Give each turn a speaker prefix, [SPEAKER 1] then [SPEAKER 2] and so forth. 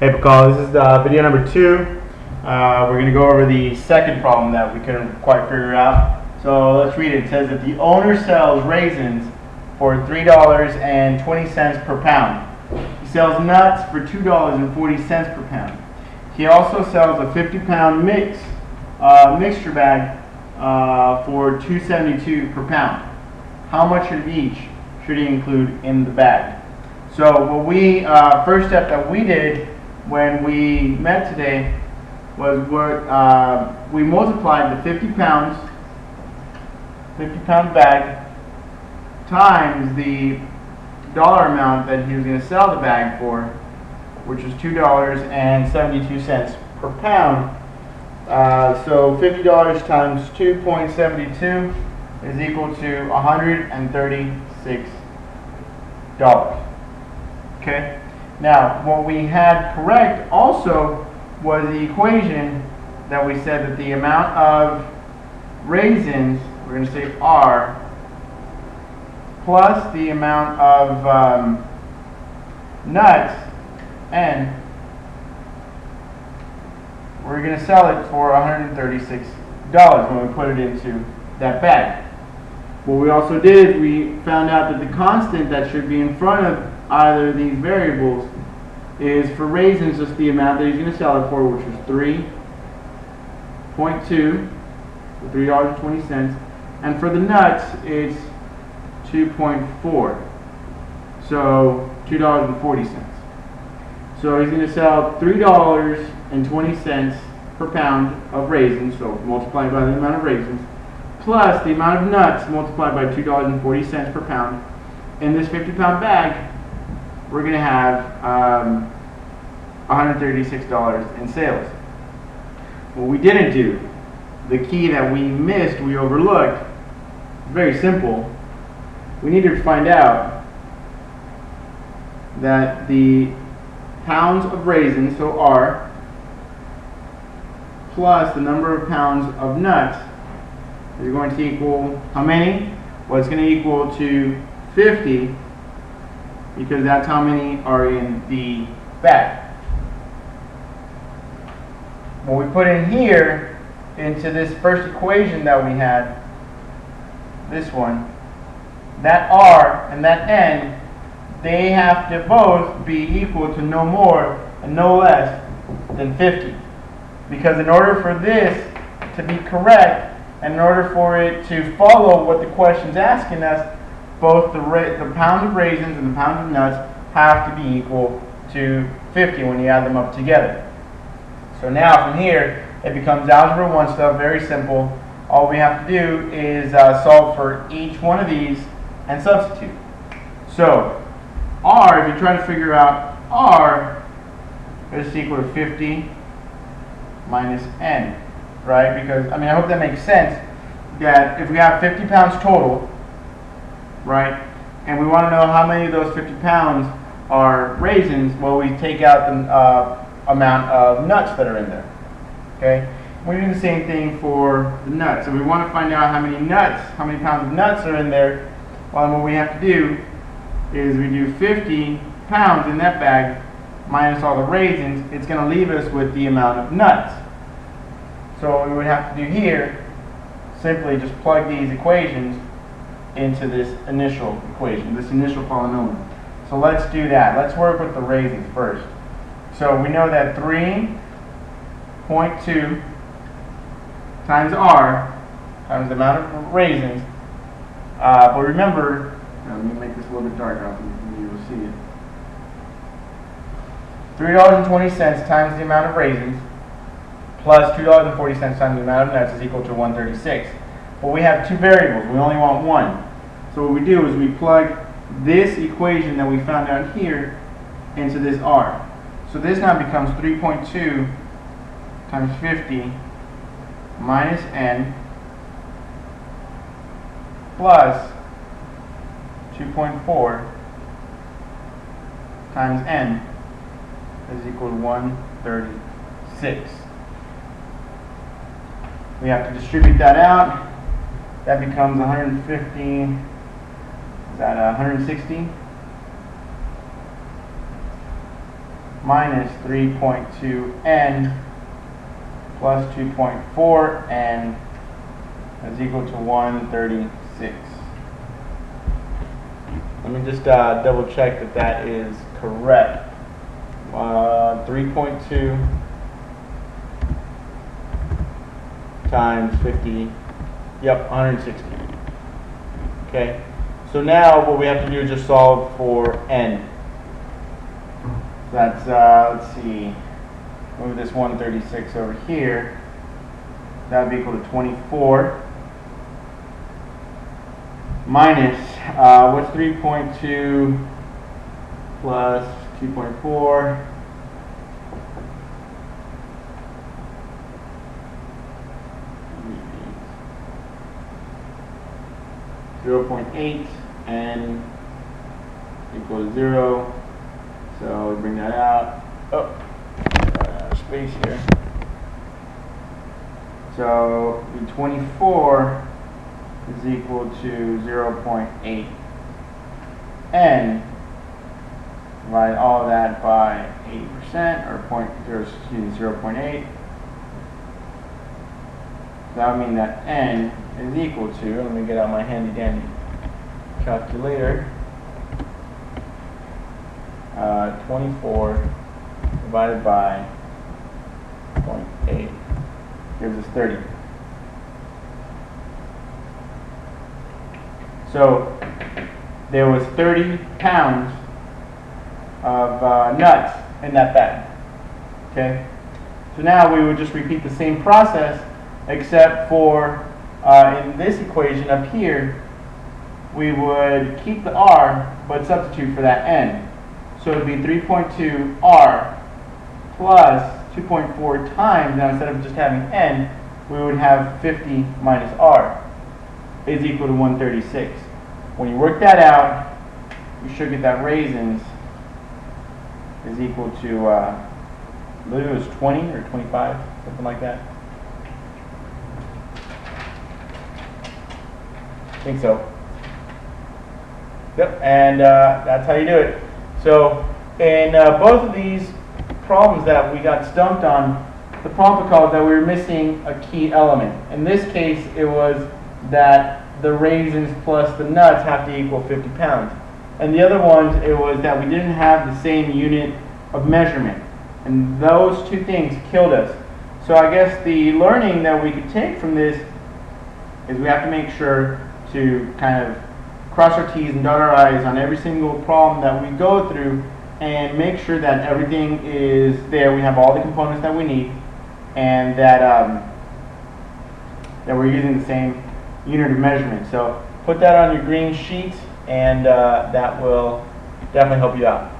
[SPEAKER 1] Hey Pacal, this is video number 2. We're going to go over the second problem that we couldn't quite figure out. So let's read it. It says that the owner sells raisins for $3.20 per pound. He sells nuts for $2.40 per pound. He also sells a 50-pound mixture bag for $2.72 per pound. How much of each should he include in the bag? So what we first step that we did when we met today was we multiplied the 50-pound bag times the dollar amount that he was going to sell the bag for, which was $2.72 per pound. So $50 times 2.72 is equal to $136. Okay. Now, what we had correct also was the equation that we said that the amount of raisins, we're going to say R, plus the amount of nuts, N, we're going to sell it for $136 when we put it into that bag. What we also did, we found out that the constant that should be in front of either of these variables is for raisins just the amount that he's going to sell it for, which is 3.2, so $3.20, and for the nuts it's 2.4, so $2.40. So he's going to sell $3.20 per pound of raisins, so multiplied by the amount of raisins, plus the amount of nuts multiplied by $2.40 per pound. In this 50-pound bag, we're going to have $136 in sales. What we didn't do, the key that we missed, we overlooked, is very simple. We need to find out that the pounds of raisins, so R, plus the number of pounds of nuts is going to equal how many? Well, it's going to equal to 50, because that's how many are in the bag. What we put in here into this first equation that we had, this one, that R and that N, they have to both be equal to no more and no less than 50. Because in order for this to be correct, and in order for it to follow what the question's asking us, both the pounds of raisins and the pounds of nuts have to be equal to 50 when you add them up together. So now from here, it becomes Algebra 1 stuff, very simple. All we have to do is solve for each one of these and substitute. So R, if you try to figure out R, is equal to 50 minus N, right? Because, I hope that makes sense, that if we have 50 pounds total, right, and we want to know how many of those 50 pounds are raisins, well, we take out the amount of nuts that are in there. Okay, we do the same thing for the nuts. So we want to find out how many pounds of nuts are in there. Well, what we have to do is we do 50 pounds in that bag minus all the raisins. It's going to leave us with the amount of nuts. So what we would have to do here, simply just plug these equations into this initial equation, this initial polynomial. So let's do that. Let's work with the raisins first. So we know that 3.2 times R times the amount of raisins. But remember, let me make this a little bit darker so you will see it. $3.20 times the amount of raisins plus $2.40 times the amount of nuts is equal to 136. But we have two variables. We only want one. So what we do is we plug this equation that we found out here into this R. So this now becomes 3.2 times 50 minus N plus 2.4 times N is equal to 136. We have to distribute that out. That becomes 150. Is that 160? minus 3.2n plus 2.4n is equal to 136. Let me just double check that that is correct. 3.2 times 50, yep, 160. Okay, so now what we have to do is just solve for n. So that's, let's see, move this 136 over here. That would be equal to 24 minus, what's 3.2 plus 2.4? 0.8 and equals 0. So we bring that out. Oh, space here. So the 24 is equal to 0.8 n. Divide all of that by 80% or 0.8. That would mean that n is equal to, let me get out my handy dandy calculator, 24 divided by 0.8 gives us 30. So there was 30 pounds of nuts in that bag. Okay? So now we would just repeat the same process, except for in this equation up here, we would keep the r but substitute for that n. So it would be 3.2 r plus 2.4 times, now instead of just having n, we would have 50 minus r is equal to 136. When you work that out, you should get that raisins is equal to, I believe it was 20 or 25, something like that. I think so. Yep, and that's how you do it. So in both of these problems that we got stumped on, the problem called that we were missing a key element. In this case, it was that the raisins plus the nuts have to equal 50 pounds. And the other ones, it was that we didn't have the same unit of measurement. And those two things killed us. So I guess the learning that we could take from this is we have to make sure to kind of cross our T's and dot our I's on every single problem that we go through and make sure that everything is there. We have all the components that we need and that, that we're using the same unit of measurement. So put that on your green sheet and that will definitely help you out.